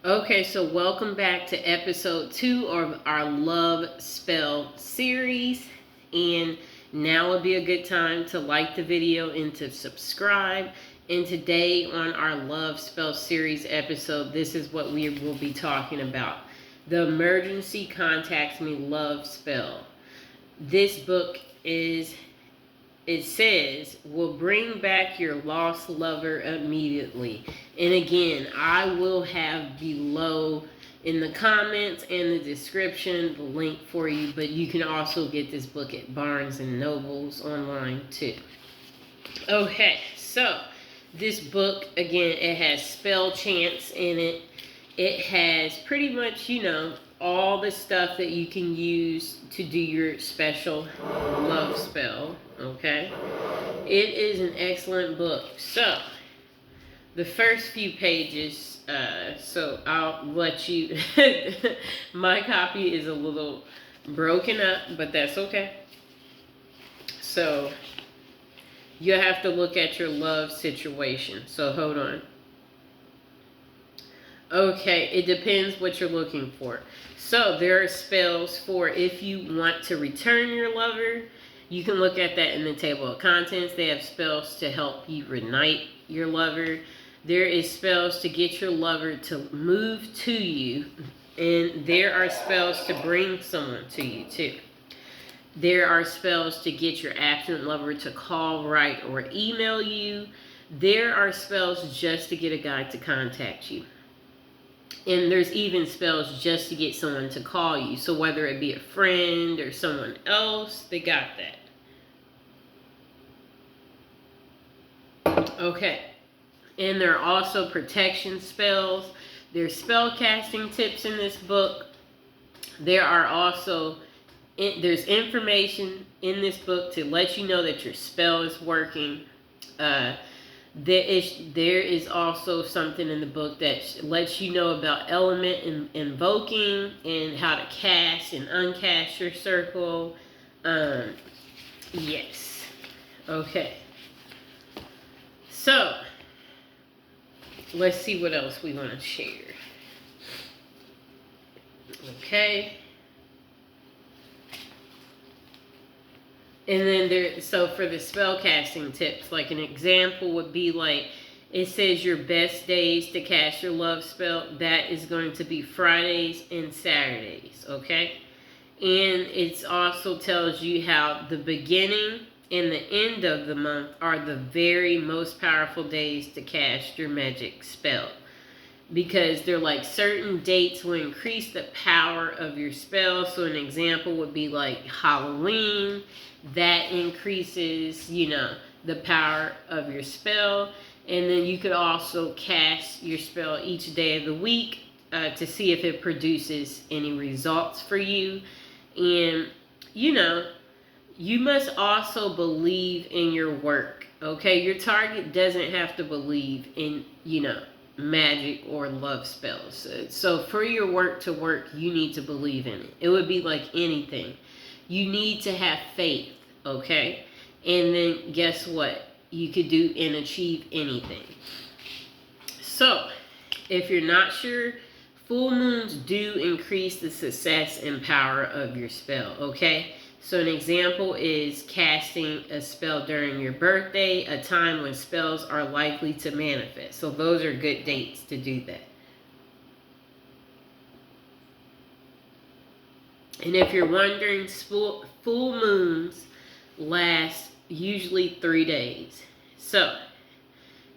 Okay, so welcome back to episode 2 of our Love Spell series. And now would be a good time to like the video and to subscribe. And today on our Love Spell series episode, this is what we will be talking about. The Emergency Contacts Me Love Spell. This book is, it says, will bring back your lost lover immediately. And again, I will have below in the comments and the description the link for you, but you can also get this book at Barnes and Nobles online too. Okay, so this book, again, it has spell chants in it. It has pretty much, all the stuff that you can use to do your special love spell. Okay, it is an excellent book. So the first few pages, so I'll let you my copy is a little broken up, but that's okay. So you have to look at your love situation. So hold on. Okay, it depends what you're looking for. So there are spells for if you want to return your lover. You can look at that in the table of contents. They have spells to help you reunite your lover. There is spells to get your lover to move to you. And there are spells to bring someone to you too. There are spells to get your absent lover to call, write, or email you. There are spells just to get a guy to contact you. And there's even spells just to get someone to call you. So whether it be a friend or someone else, they got that. Okay. And there are also protection spells. There's spell casting tips in this book. There are also, there's information in this book to let you know that your spell is working. There is also something in the book that lets you know about element invoking and how to cast and uncast your circle. Yes. Okay. So, let's see what else we want to share. Okay. And then so for the spell casting tips, like an example would be like, it says your best days to cast your love spell, that is going to be Fridays and Saturdays, okay? And it also tells you how the beginning and the end of the month are the very most powerful days to cast your magic spell. Because they're like certain dates will increase the power of your spell. So an example would be like Halloween. That increases, the power of your spell. And then you could also cast your spell each day of the week to see if it produces any results for you. And, you must also believe in your work. Okay, your target doesn't have to believe in, magic or love spells. So for your work to work, you need to believe in it. It would be like anything. You need to have faith, okay? And then guess what? You could do and achieve anything. So, if you're not sure, full moons do increase the success and power of your spell, okay? So an example is casting a spell during your birthday, a time when spells are likely to manifest. So those are good dates to do that. And if you're wondering, full moons last usually 3 days. So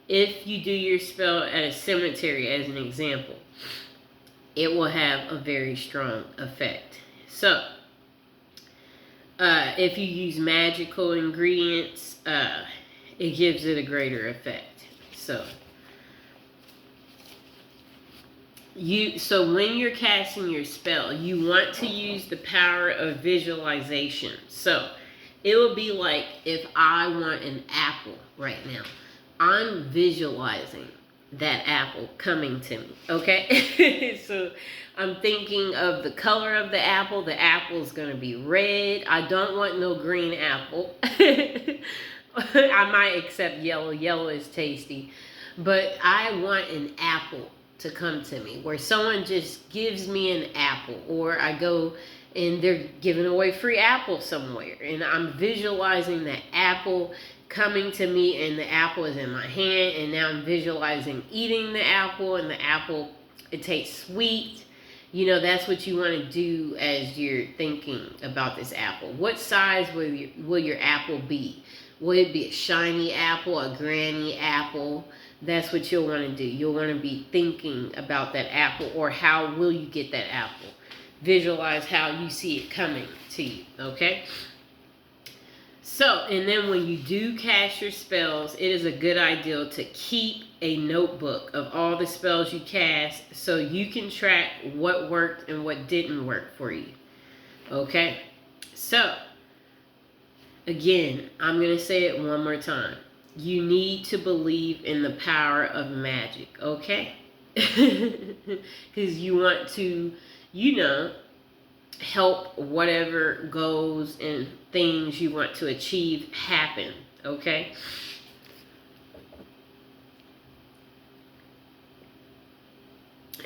if you do your spell at a cemetery, as an example, it will have a very strong effect. So if you use magical ingredients, it gives it a greater effect. So when you're casting your spell, you want to use the power of visualization. So it will be like if I want an apple right now, I'm visualizing that apple coming to me, okay? So I'm thinking of the color of the apple. The apple is going to be red. I don't want no green apple. I might accept yellow. Yellow is tasty. But I want an apple to come to me, where someone just gives me an apple, or I go and they're giving away free apples somewhere, and I'm visualizing the apple coming to me, and the apple is in my hand, and now I'm visualizing eating the apple, and the apple, it tastes sweet. You know, that's what you want to do as you're thinking about this apple. What size will your apple be? Will it be a shiny apple, a granny apple? That's what you'll want to do. You'll want to be thinking about that apple, or how will you get that apple? Visualize how you see it coming to you, okay? So, and then when you do cast your spells, it is a good idea to keep a notebook of all the spells you cast, so you can track what worked and what didn't work for you, okay? So, again, I'm going to say it one more time. You need to believe in the power of magic, okay? Because you want to, you know, help whatever goals and things you want to achieve happen, okay?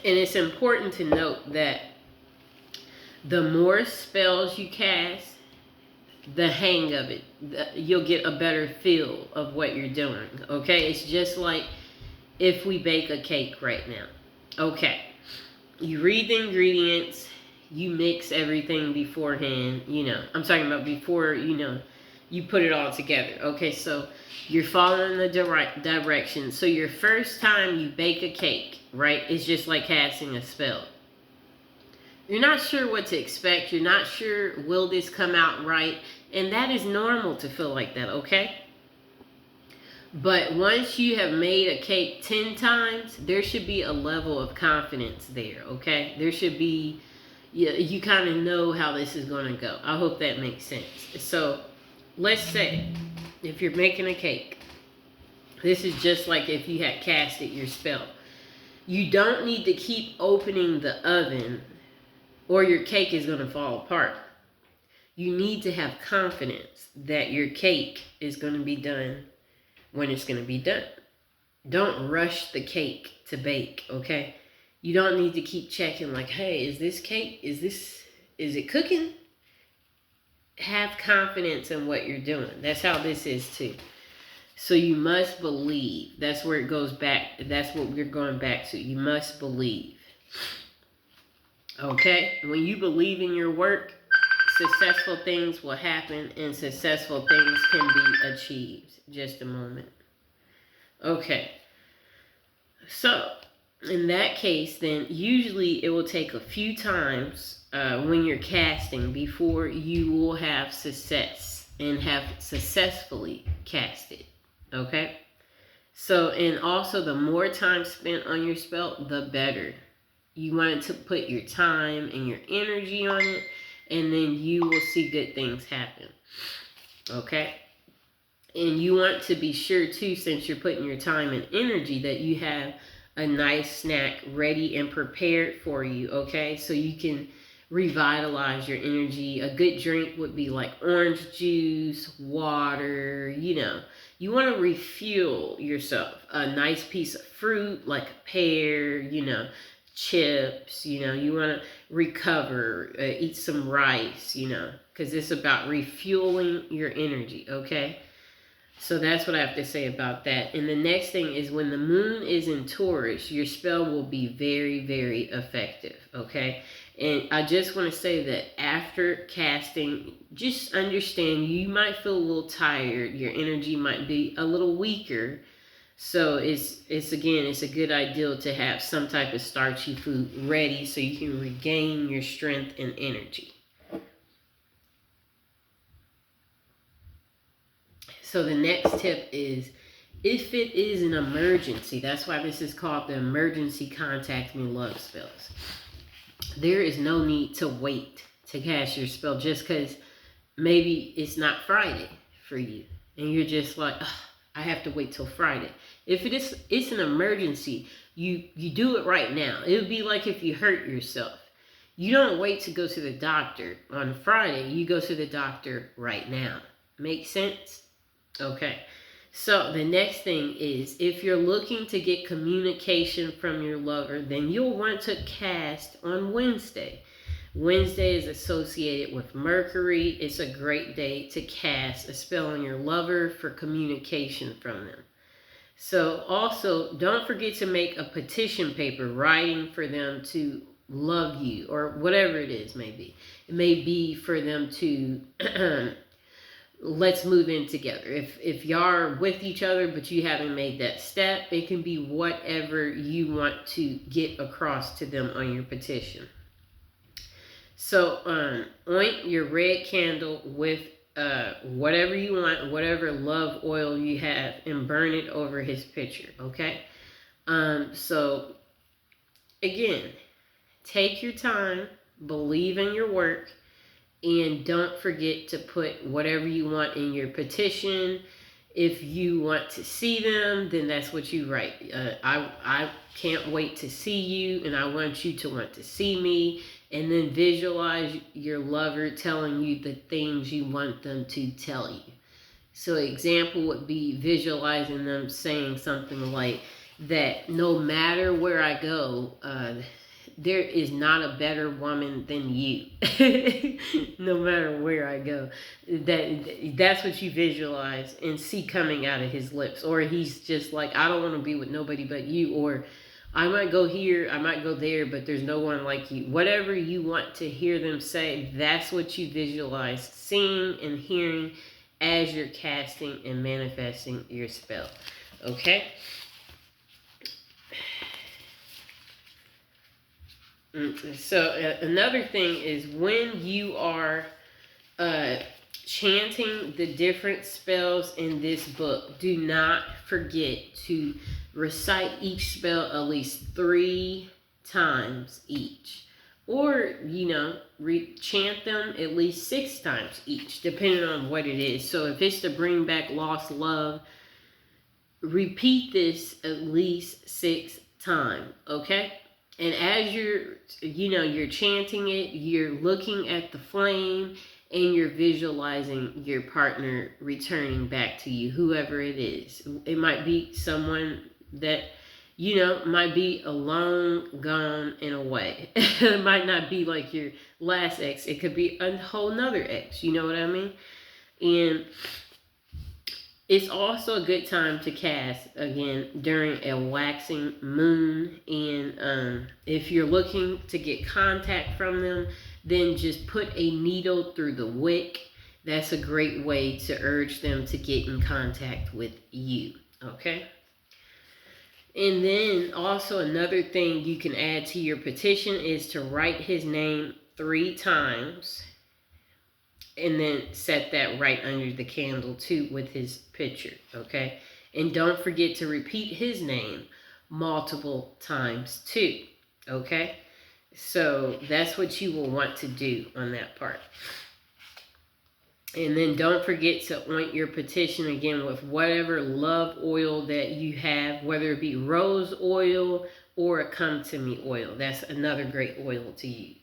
And it's important to note that the more spells you cast, the hang of it, you'll get a better feel of what you're doing, okay? It's just like if we bake a cake right now, okay? You read the ingredients, you mix everything beforehand, you know. I'm talking about before, you know, you put it all together, okay? So you're following the directions. So your first time you bake a cake, right, it's just like casting a spell. You're not sure what to expect. You're not sure, will this come out right? And that is normal to feel like that, okay? But once you have made a cake 10 times, there should be a level of confidence there, okay? There should be, you kind of know how this is going to go. I hope that makes sense. So let's say if you're making a cake, this is just like if you had casted your spell. You don't need to keep opening the oven, or your cake is going to fall apart. You need to have confidence that your cake is going to be done when it's going to be done. Don't rush the cake to bake, okay? You don't need to keep checking like, hey, is this cake, is it cooking? Have confidence in what you're doing. That's how this is too. So you must believe. That's where it goes back. That's what we're going back to. You must believe. Okay? When you believe in your work, successful things will happen, and successful things can be achieved. Just a moment. Okay. So, in that case, then, usually it will take a few times when you're casting before you will have success and have successfully casted. Okay? So, and also the more time spent on your spell, the better. You want to put your time and your energy on it, and then you will see good things happen. Okay? And you want to be sure too, since you're putting your time and energy, that you have a nice snack ready and prepared for you, okay? So you can revitalize your energy. A good drink would be like orange juice, water, you know. You want to refuel yourself. A nice piece of fruit like a pear, you know, chips, you know. You want to recover, eat some rice, you know, because it's about refueling your energy, okay? So that's what I have to say about that. And the next thing is, when the moon is in Taurus, your spell will be very, very effective, okay? And I just want to say that after casting, just understand you might feel a little tired. Your energy might be a little weaker. So it's a good idea to have some type of starchy food ready so you can regain your strength and energy. So the next tip is, if it is an emergency, that's why this is called the emergency contact me love spells. There is no need to wait to cast your spell just because maybe it's not Friday for you. And you're just like, I have to wait till Friday. If it's an emergency, you do it right now. It would be like if you hurt yourself. You don't wait to go to the doctor on Friday. You go to the doctor right now. Make sense? Okay, So the next thing is, if you're looking to get communication from your lover, then you'll want to cast on Wednesday. Wednesday is associated with Mercury. It's a great day to cast a spell on your lover for communication from them. So also, don't forget to make a petition paper writing for them to love you, or whatever it is may be. It may be for them to let's move in together. If y'all are with each other but you haven't made that step, it can be whatever you want to get across to them on your petition. So oint your red candle with whatever you want, whatever love oil you have, and burn it over his picture, okay? So again, take your time, believe in your work, and don't forget to put whatever you want in your petition. If you want to see them, then that's what you write. I can't wait to see you, and I want you to want to see me. And then visualize your lover telling you the things you want them to tell you. So an example would be visualizing them saying something like that: no matter where I go, there is not a better woman than you. No matter where I go. That's what you visualize and see coming out of his lips. Or he's just like, I don't want to be with nobody but you. Or I might go here, I might go there, but there's no one like you. Whatever you want to hear them say, that's what you visualize seeing and hearing as you're casting and manifesting your spell. Okay? So another thing is, when you are chanting the different spells in this book, do not forget to recite each spell at least 3 times each. Or, chant them at least 6 times each, depending on what it is. So if it's to bring back lost love, repeat this at least 6 times, okay? And as you're chanting it, you're looking at the flame and you're visualizing your partner returning back to you, whoever it is. It might be someone that, might be alone, gone, and away. It might not be like your last ex. It could be a whole nother ex. You know what I mean? And it's also a good time to cast, again, during a waxing moon. And if you're looking to get contact from them, then just put a needle through the wick. That's a great way to urge them to get in contact with you, okay? And then also another thing you can add to your petition is to write his name 3 times. And then set that right under the candle too with his picture, okay? And don't forget to repeat his name multiple times too, okay? So that's what you will want to do on that part. And then don't forget to oint your petition again with whatever love oil that you have, whether it be rose oil or a come to me oil. That's another great oil to use.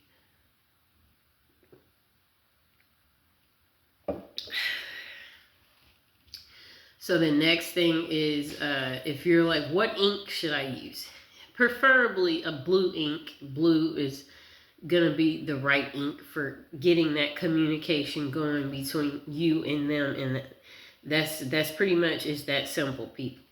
So the next thing is, if you're like, what ink should I use? Preferably a blue ink. Blue is going to be the right ink for getting that communication going between you and them. And that's pretty much, it's that simple, people.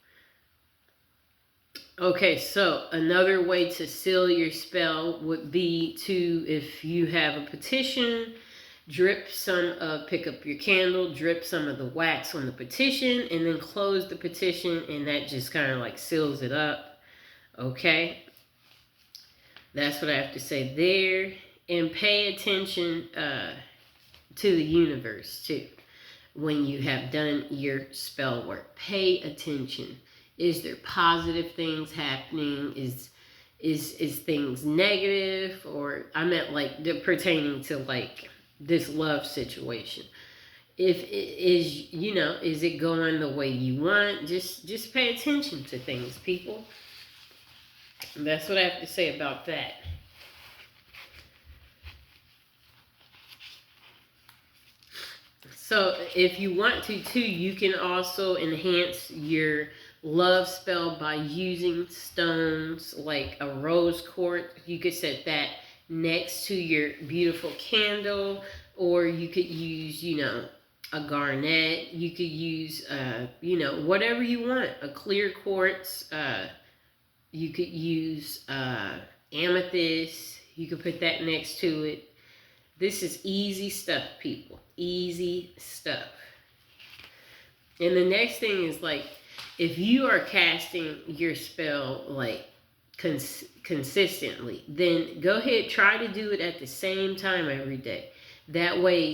Okay, so another way to seal your spell would be to, if you have a petition, drip some, pick up your candle, drip some of the wax on the petition, and then close the petition, and that just kind of like seals it up. Okay? That's what I have to say there. And pay attention to the universe too. When you have done your spell work, pay attention. Is there positive things happening? Is things negative? Or I meant like pertaining to like this love situation. If it is, is it going the way you want? Just pay attention to things, people. And that's what I have to say about that. So if you want to too, you can also enhance your love spell by using stones like a rose quartz. You could set that next to your beautiful candle, or you could use, a garnet. You could use, whatever you want. A clear quartz. You could use amethyst. You could put that next to it. This is easy stuff, people. Easy stuff. And the next thing is, like, if you are casting your spell, like, consistently, then go ahead, try to do it at the same time every day. That way,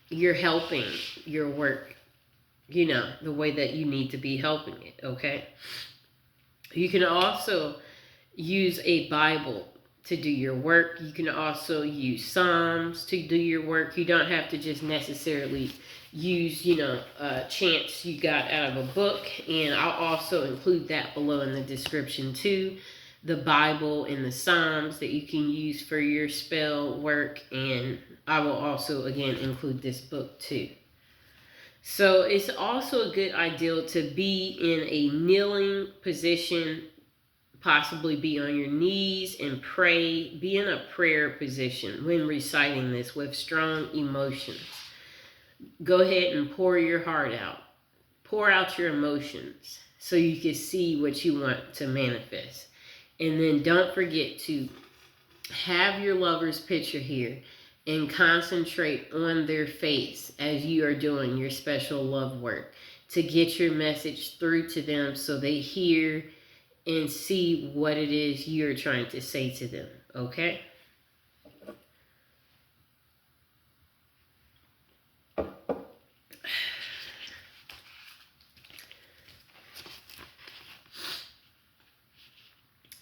you're helping your work, the way that you need to be helping it, okay? You can also use a Bible to do your work. You can also use Psalms to do your work. You don't have to just necessarily use, chants you got out of a book. And I'll also include that below in the description too. The Bible and the Psalms that you can use for your spell work. And I will also, again, include this book too. So it's also a good idea to be in a kneeling position, possibly be on your knees and pray. Be in a prayer position when reciting this with strong emotions. Go ahead and pour your heart out. Pour out your emotions so you can see what you want to manifest. And then don't forget to have your lover's picture here and concentrate on their face as you are doing your special love work to get your message through to them so they hear and see what it is you're trying to say to them, okay?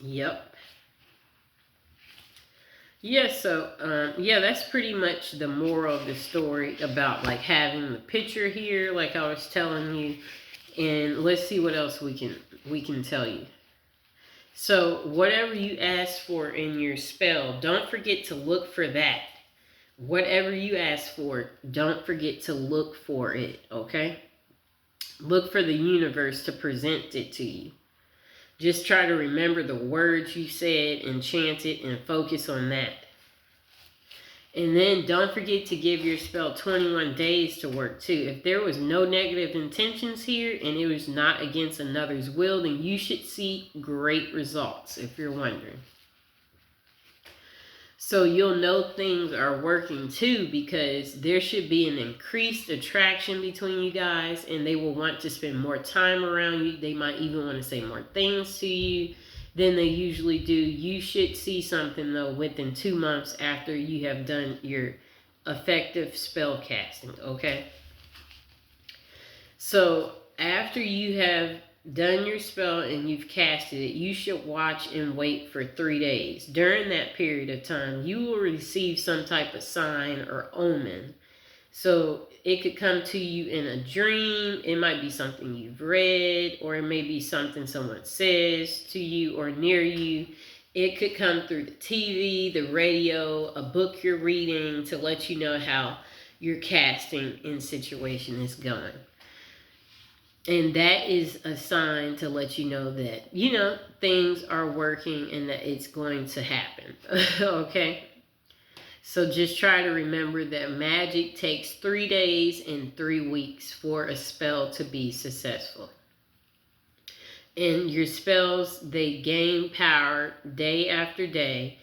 Yep. Yeah, so, that's pretty much the moral of the story about, like, having the picture here, like I was telling you. And let's see what else we can tell you. So, whatever you ask for in your spell, don't forget to look for that. Whatever you ask for, don't forget to look for it, okay? Look for the universe to present it to you. Just try to remember the words you said and chant it and focus on that. And then don't forget to give your spell 21 days to work too. If there was no negative intentions here and it was not against another's will, then you should see great results, if you're wondering. So you'll know things are working too, because there should be an increased attraction between you guys, and they will want to spend more time around you. They might even want to say more things to you than they usually do. You should see something though within 2 months after you have done your effective spell casting, okay? So after you have done your spell and you've casted it, you should watch and wait for 3 days. During that period of time, you will receive some type of sign or omen. So it could come to you in a dream. It might be something you've read, or it may be something someone says to you or near you. It could come through the TV, the radio, a book you're reading to let you know how your casting in situation is going. And that is a sign to let you know that, things are working and that it's going to happen. Okay? So just try to remember that magic takes 3 days and 3 weeks for a spell to be successful. And your spells, they gain power day after day.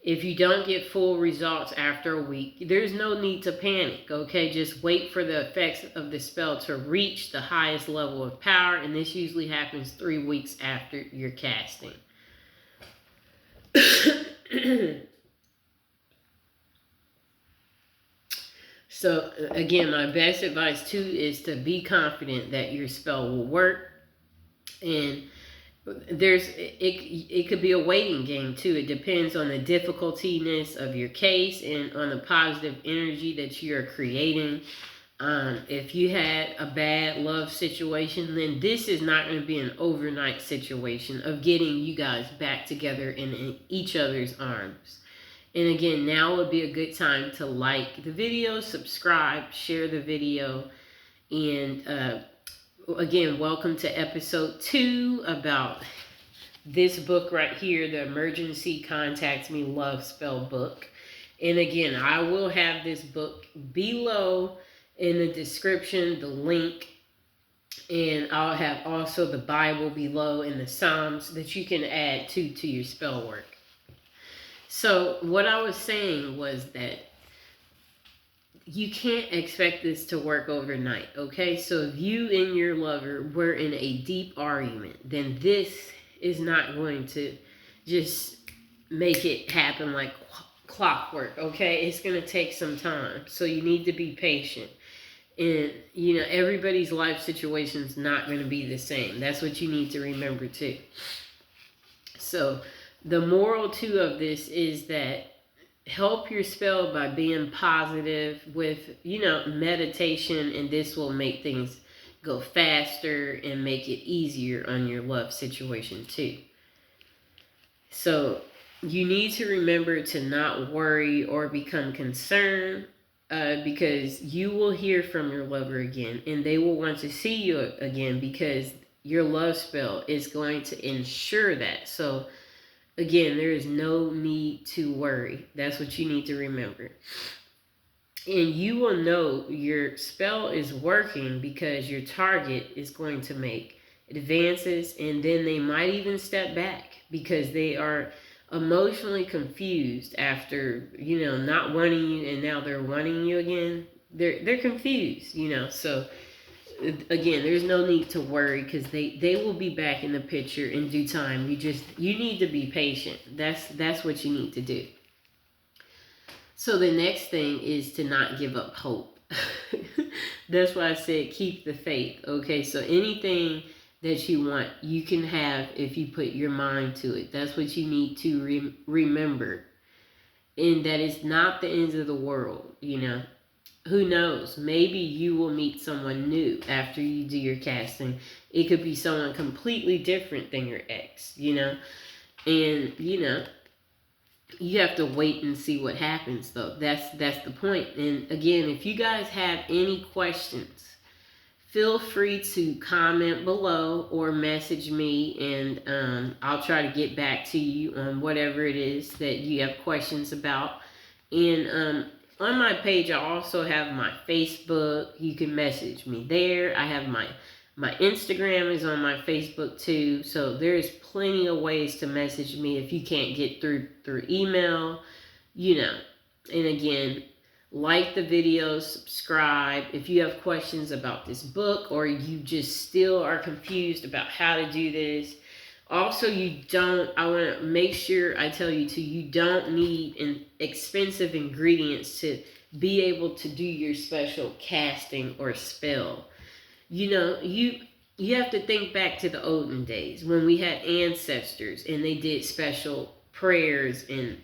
If you don't get full results after a week, there's no need to panic, okay? Just wait for the effects of the spell to reach the highest level of power, and this usually happens 3 weeks after your casting. So, again, my best advice, too, is to be confident that your spell will work. And it could be a waiting game too. It depends on the difficultiness of your case and on the positive energy that you're creating. If you had a bad love situation, then this is not going to be an overnight situation of getting you guys back together in each other's arms. And again, now would be a good time to like the video, subscribe, share the video. And again, welcome to episode 2 about this book right here, the Emergency Contact Me Love Spell book. And again, I will have this book below in the description, the link. And I'll have also the Bible below and the Psalms that you can add to your spell work. So what I was saying was that you can't expect this to work overnight, okay? So if you and your lover were in a deep argument, then this is not going to just make it happen like clockwork, okay? It's going to take some time. So you need to be patient. And, you know, everybody's life situation is not going to be the same. That's what you need to remember too. So the moral too of this is that help your spell by being positive with, you know, meditation, and this will make things go faster and make it easier on your love situation too. So you need to remember to not worry or become concerned, because you will hear from your lover again and they will want to see you again, because your love spell is going to ensure that. So again, there is no need to worry. That's what you need to remember. And you will know your spell is working because your target is going to make advances, and then they might even step back because they are emotionally confused after, you know, not wanting you, and now they're wanting you again. They're confused, you know. So again, there's no need to worry because they will be back in the picture in due time. You need to be patient. That's what you need to do. So the next thing is to not give up hope. That's why I said keep the faith. Okay, so anything that you want, you can have if you put your mind to it. That's what you need to remember. And that is not the end of the world, you know. Who knows? Maybe you will meet someone new after you do your casting. It could be someone completely different than your ex, you know. And, you know, you have to wait and see what happens, though. That's the point. And again, if you guys have any questions, feel free to comment below or message me, and I'll try to get back to you on whatever it is that you have questions about. And on my page, I also have my Facebook. You can message me there. I have my Instagram is on my Facebook too. So there's plenty of ways to message me if you can't get through email, you know. And again, like the video, subscribe. If you have questions about this book, or you just still are confused about how to do this. Also, I want to make sure I tell you too, you don't need expensive ingredients to be able to do your special casting or spell. You know, you have to think back to the olden days when we had ancestors and they did special prayers, and,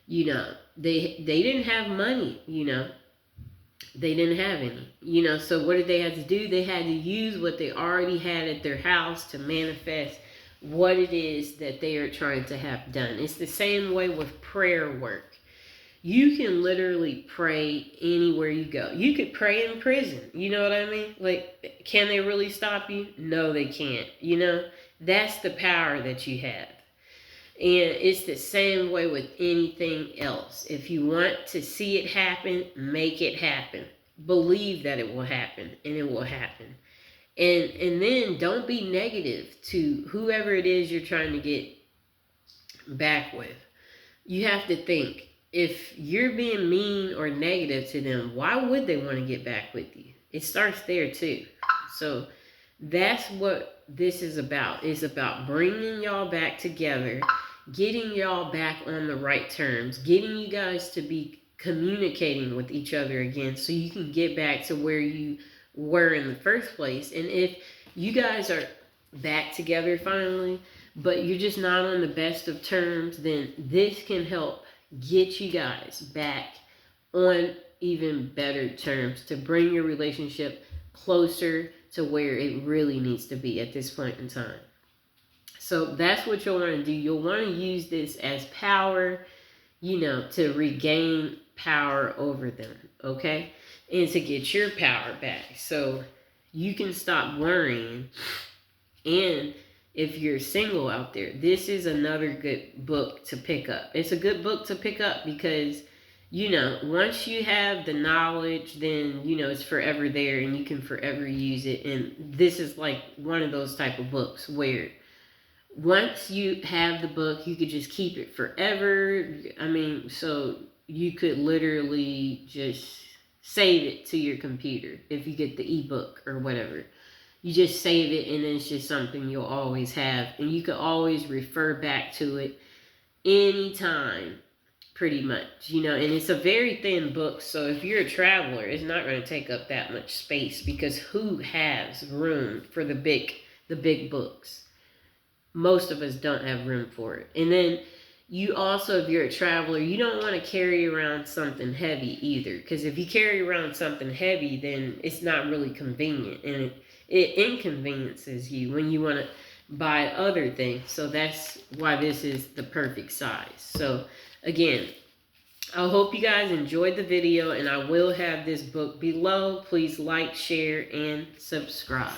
you know, they didn't have money, you know. They didn't have any, you know. So what did they have to do? They had to use what they already had at their house to manifest what it is that they are trying to have done. It's the same way with prayer work. You can literally pray anywhere you go. You could pray in prison. You know what I mean? Like, can they really stop you? No, they can't. You know, that's the power that you have. And it's the same way with anything else. If you want to see it happen, make it happen. Believe that it will happen, and it will happen. And then don't be negative to whoever it is you're trying to get back with. You have to think, if you're being mean or negative to them, why would they want to get back with you? It starts there too. So that's what this is about. It's about bringing y'all back together, getting y'all back on the right terms, getting you guys to be communicating with each other again so you can get back to where you were in the first place. And if you guys are back together finally, but you're just not on the best of terms, then this can help get you guys back on even better terms to bring your relationship closer to where it really needs to be at this point in time. So that's what you'll want to do. You'll want to use this as power. to regain power over them, okay? And to get your power back so you can stop worrying. And if you're single out there, this is another good book to pick up. It's a good book to pick up because, once you have the knowledge, then, it's forever there and you can forever use it. And this is like one of those type of books where once you have the book, you could just keep it forever. I mean, so you could literally just save it to your computer if you get the ebook or whatever. You just save it and then it's just something you'll always have. And you can always refer back to it anytime, pretty much. And it's a very thin book. So if you're a traveler, it's not going to take up that much space because who has room for the big books? Most of us don't have room for it. And then you also, if you're a traveler, you don't want to carry around something heavy either. Because if you carry around something heavy, then it's not really convenient. And it inconveniences you when you want to buy other things. So that's why this is the perfect size. So again, I hope you guys enjoyed the video. And I will have this book below. Please like, share, and subscribe.